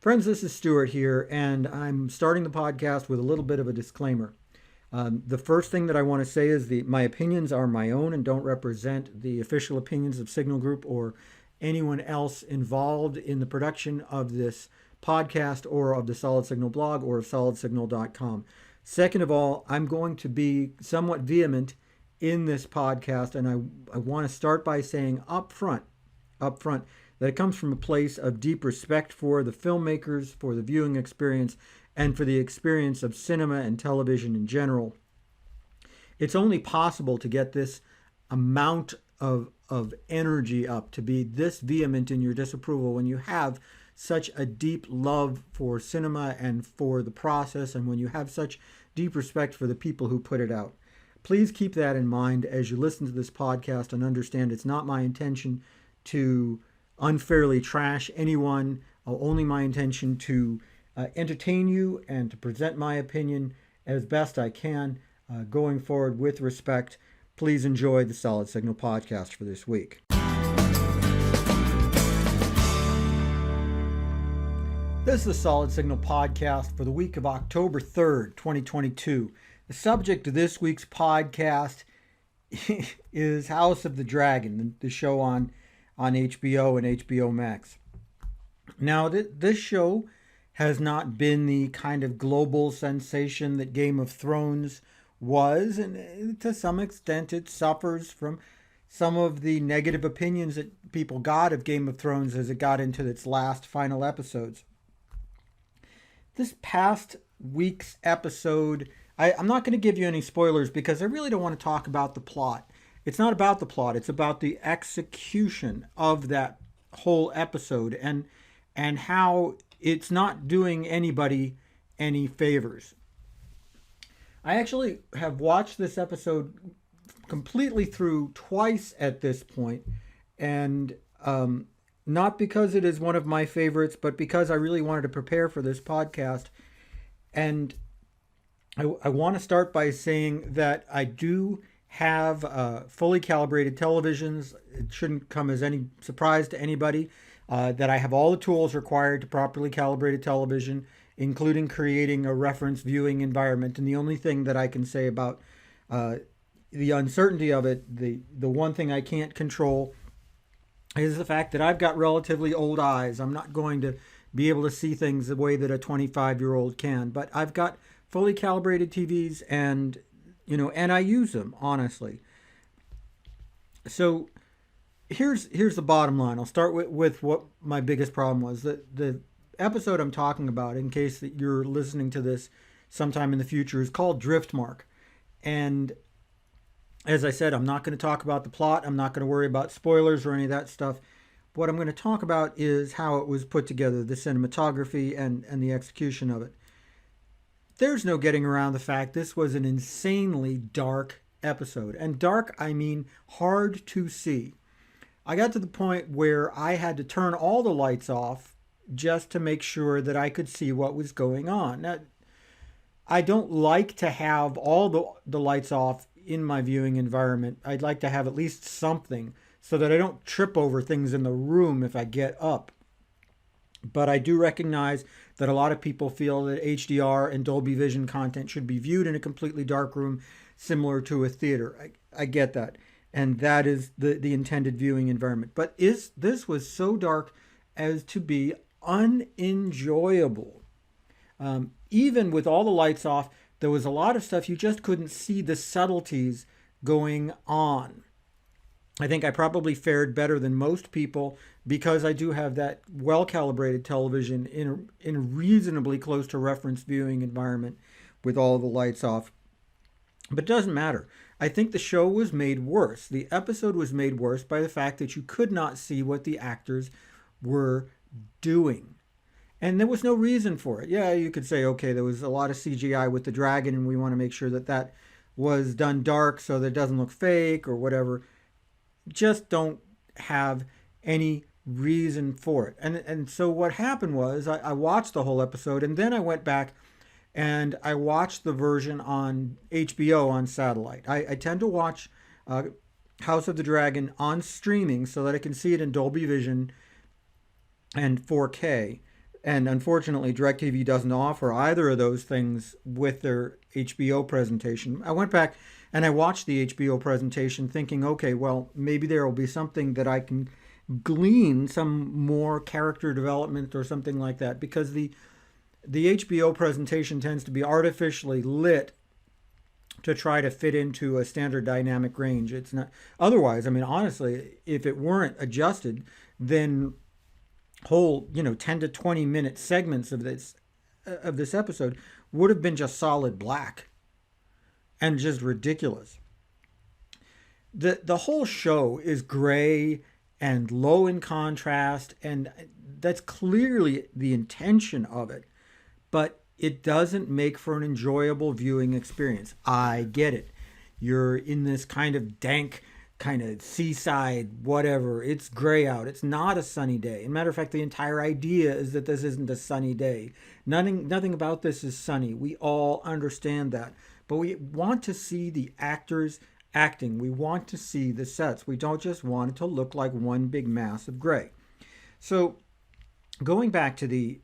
Friends, this is Stuart here, and I'm starting the podcast with a little bit of a disclaimer. The first thing that I want to say is my opinions are my own and don't represent the official opinions of Signal Group or anyone else involved in the production of this podcast or of the Solid Signal blog or of solidsignal.com. Second of all, I'm going to be somewhat vehement in this podcast, and I want to start by saying up front, that it comes from a place of deep respect for the filmmakers, for the viewing experience, and for the experience of cinema and television in general. It's only possible to get this amount of energy up, to be this vehement in your disapproval when you have such a deep love for cinema and for the process, and when you have such deep respect for the people who put it out. Please keep that in mind as you listen to this podcast and understand it's not my intention to unfairly trash anyone. Only my intention to entertain you and to present my opinion as best I can going forward with respect. Please enjoy the Solid Signal podcast for this week. This is the Solid Signal podcast for the week of October 3rd, 2022. The subject of this week's podcast is House of the Dragon, the show on HBO and HBO Max. Now, this show has not been the kind of global sensation that Game of Thrones was, and to some extent it suffers from some of the negative opinions that people got of Game of Thrones as it got into its last final episodes. This past week's episode, I'm not going to give you any spoilers because I really don't want to talk about the plot. It's not about the plot. It's about the execution of that whole episode and how it's not doing anybody any favors. I actually have watched this episode completely through twice at this point, and not because it is one of my favorites, but because I really wanted to prepare for this podcast. And I want to start by saying that I do have fully calibrated televisions. It shouldn't come as any surprise to anybody that I have all the tools required to properly calibrate a television, including creating a reference viewing environment. And the only thing that I can say about the uncertainty of it, the one thing I can't control, is the fact that I've got relatively old eyes. I'm not going to be able to see things the way that a 25-year-old can, but I've got fully calibrated TVs, and I use them, honestly. So here's the bottom line. I'll start with what my biggest problem was. The episode I'm talking about, in case that you're listening to this sometime in the future, is called Driftmark. And as I said, I'm not going to talk about the plot. I'm not going to worry about spoilers or any of that stuff. What I'm going to talk about is how it was put together, the cinematography and the execution of it. There's no getting around the fact this was an insanely dark episode. And dark, I mean hard to see. I got to the point where I had to turn all the lights off just to make sure that I could see what was going on. Now, I don't like to have all the lights off in my viewing environment. I'd like to have at least something so that I don't trip over things in the room if I get up. But I do recognize that a lot of people feel that HDR and Dolby Vision content should be viewed in a completely dark room, similar to a theater. I get that. And that is the intended viewing environment. But this was so dark as to be unenjoyable. Even with all the lights off, there was a lot of stuff you just couldn't see the subtleties going on. I think I probably fared better than most people because I do have that well-calibrated television in a reasonably close to reference viewing environment with all the lights off. But it doesn't matter. I think the show was made worse. The episode was made worse by the fact that you could not see what the actors were doing. And there was no reason for it. Yeah, you could say, okay, there was a lot of CGI with the dragon, and we want to make sure that was done dark so that it doesn't look fake or whatever. Just don't have any reason for it. And so what happened was I watched the whole episode, and then I went back and I watched the version on HBO on satellite. I tend to watch House of the Dragon on streaming so that I can see it in Dolby Vision and 4K. And unfortunately, DirecTV doesn't offer either of those things with their HBO presentation. I went back and I watched the HBO presentation thinking, okay, well, maybe there will be something that I can glean some more character development or something like that, because the HBO presentation tends to be artificially lit to try to fit into a standard dynamic range. It's not otherwise. I mean, honestly, if it weren't adjusted, then whole 10 to 20 minute segments of this episode would have been just solid black and just ridiculous. The whole show is gray and low in contrast, and that's clearly the intention of it, but it doesn't make for an enjoyable viewing experience. I get it. You're in this kind of dank, kind of seaside, whatever. It's gray out. It's not a sunny day. As a matter of fact, the entire idea is that this isn't a sunny day. Nothing about this is sunny. We all understand that. But we want to see the actors acting. We want to see the sets. We don't just want it to look like one big mass of gray. So going back to the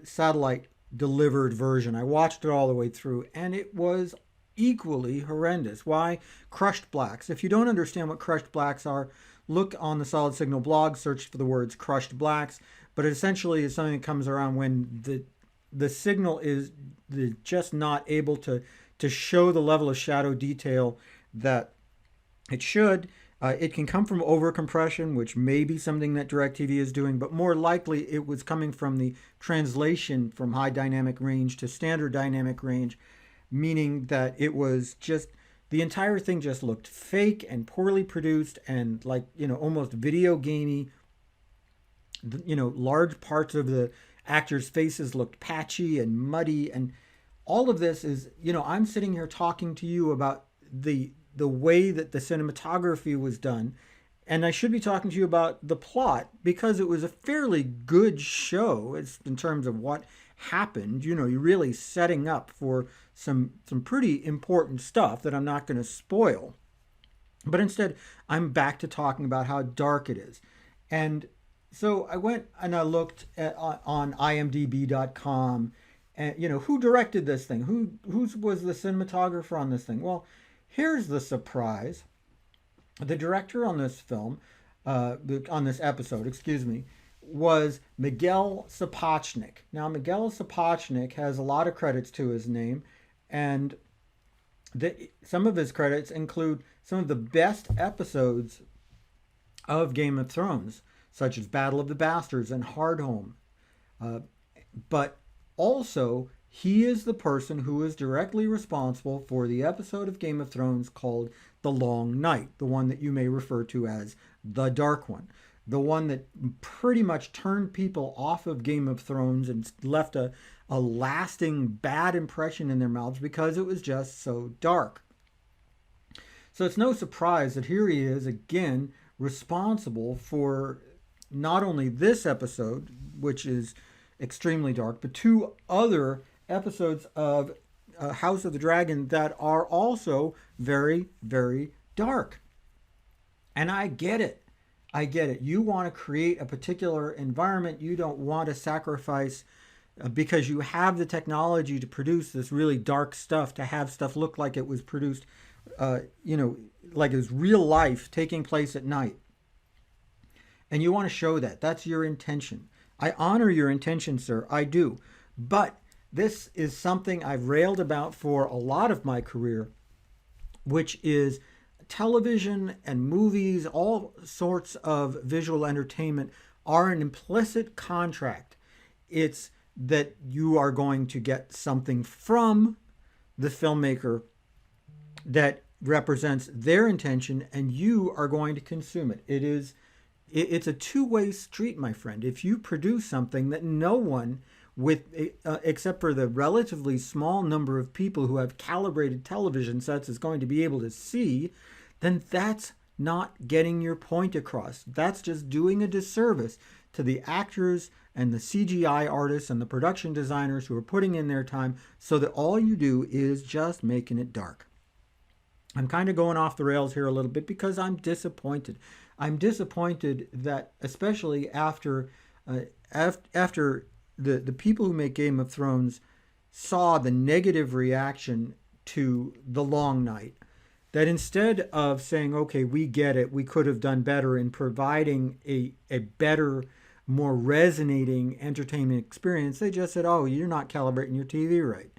satellite delivered version, I watched it all the way through, and it was equally horrendous. Why? Crushed blacks. If you don't understand what crushed blacks are, look on the Solid Signal blog, search for the words crushed blacks. But it essentially is something that comes around when the signal is just not able to show the level of shadow detail that it should. It can come from overcompression, which may be something that DirecTV is doing, but more likely it was coming from the translation from high dynamic range to standard dynamic range, meaning that it was just, the entire thing just looked fake and poorly produced and like, almost video gamey. Large parts of the actors' faces looked patchy and muddy, and all of this is, I'm sitting here talking to you about the way that the cinematography was done, and I should be talking to you about the plot because it was a fairly good show. It's in terms of what happened. You're really setting up for some pretty important stuff that I'm not going to spoil. But instead, I'm back to talking about how dark it is. And so I went and I looked on imdb.com, and who directed this thing? Who was the cinematographer on this thing? Well, here's the surprise. The director on this film, on this episode, was Miguel Sapochnik. Now, Miguel Sapochnik has a lot of credits to his name, and some of his credits include some of the best episodes of Game of Thrones, such as Battle of the Bastards and Hardhome. But also, he is the person who is directly responsible for the episode of Game of Thrones called The Long Night, the one that you may refer to as The Dark One, the one that pretty much turned people off of Game of Thrones and left a lasting bad impression in their mouths because it was just so dark. So it's no surprise that here he is again responsible for not only this episode, which is extremely dark, but two other episodes of House of the Dragon that are also very, very dark. And I get it. You want to create a particular environment. You don't want to sacrifice, because you have the technology to produce this really dark stuff, to have stuff look like it was produced, like it was real life taking place at night. And you want to show that. That's your intention. I honor your intention, sir. I do. But this is something I've railed about for a lot of my career, which is television and movies, all sorts of visual entertainment are an implicit contract. It's that you are going to get something from the filmmaker that represents their intention, and you are going to consume it. It's a two-way street, my friend. If you produce something that no one, except for the relatively small number of people who have calibrated television sets, is going to be able to see, then that's not getting your point across. That's just doing a disservice to the actors and the CGI artists and the production designers who are putting in their time, so that all you do is just making it dark. I'm kind of going off the rails here a little bit because I'm disappointed. I'm disappointed that, especially after the people who make Game of Thrones saw the negative reaction to The Long Night. That instead of saying, okay, we get it, we could have done better in providing a better, more resonating entertainment experience, they just said, oh, you're not calibrating your TV right.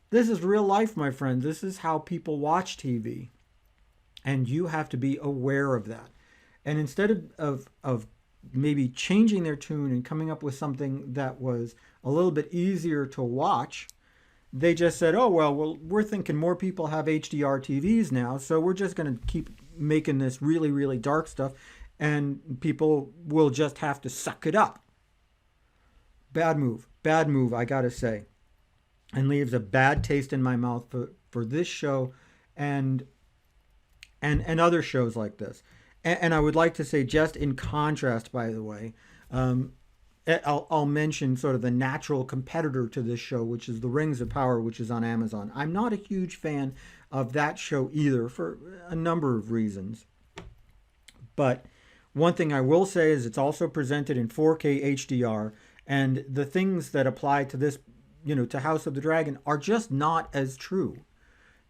This is real life, my friend. This is how people watch TV. And you have to be aware of that. And instead of maybe changing their tune and coming up with something that was a little bit easier to watch, they just said, oh, well, we're thinking more people have HDR TVs now, so we're just going to keep making this really, really dark stuff, and people will just have to suck it up. Bad move, I gotta say. And leaves a bad taste in my mouth for this show and other shows like this. And I would like to say, just in contrast, by the way, I'll mention sort of the natural competitor to this show, which is The Rings of Power, which is on Amazon. I'm not a huge fan of that show either for a number of reasons. But one thing I will say is it's also presented in 4K HDR, and the things that apply to this, to House of the Dragon are just not as true.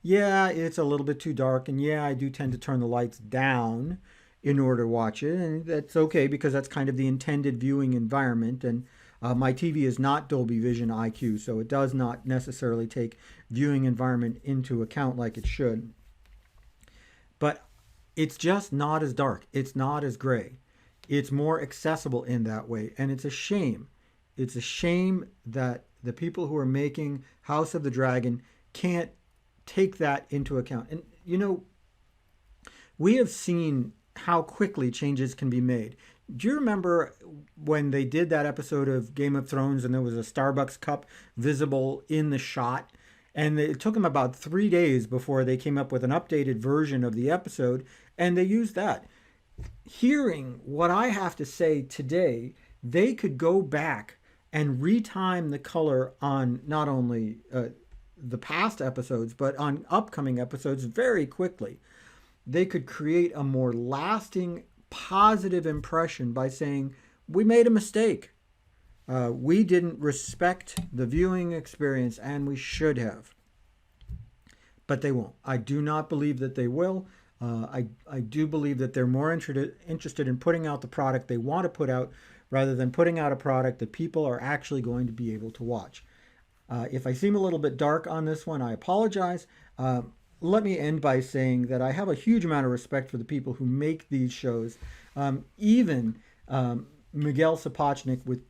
Yeah, it's a little bit too dark, and yeah, I do tend to turn the lights down in order to watch it, and that's okay because that's kind of the intended viewing environment. And my TV is not Dolby Vision IQ, so it does not necessarily take viewing environment into account like it should. But it's just not as dark. It's not as gray. It's more accessible in that way, and it's a shame. It's a shame that the people who are making House of the Dragon can't take that into account. And we have seen how quickly changes can be made. Do you remember when they did that episode of Game of Thrones and there was a Starbucks cup visible in the shot? And it took them about 3 days before they came up with an updated version of the episode, and they used that. Hearing what I have to say today, they could go back and retime the color on not only the past episodes, but on upcoming episodes very quickly. They could create a more lasting, positive impression by saying, we made a mistake. We didn't respect the viewing experience, and we should have. But they won't. I do not believe that they will. I do believe that they're more interested in putting out the product they want to put out rather than putting out a product that people are actually going to be able to watch. If I seem a little bit dark on this one, I apologize. Let me end by saying that I have a huge amount of respect for the people who make these shows. Even Miguel Sapochnik, with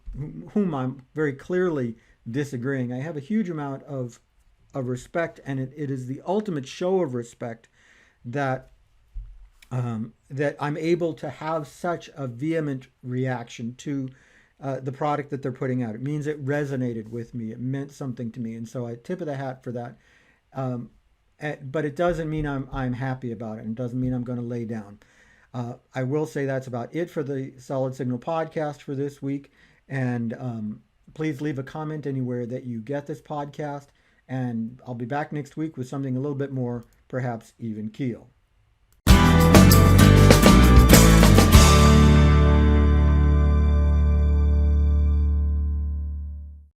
whom I'm very clearly disagreeing, I have a huge amount of respect, and it is the ultimate show of respect that that I'm able to have such a vehement reaction to the product that they're putting out. It means it resonated with me. It meant something to me, and so I tip of the hat for that. But it doesn't mean I'm happy about it, and it doesn't mean I'm going to lay down. I will say that's about it for the Solid Signal podcast for this week. And please leave a comment anywhere that you get this podcast. And I'll be back next week with something a little bit more, perhaps even keel.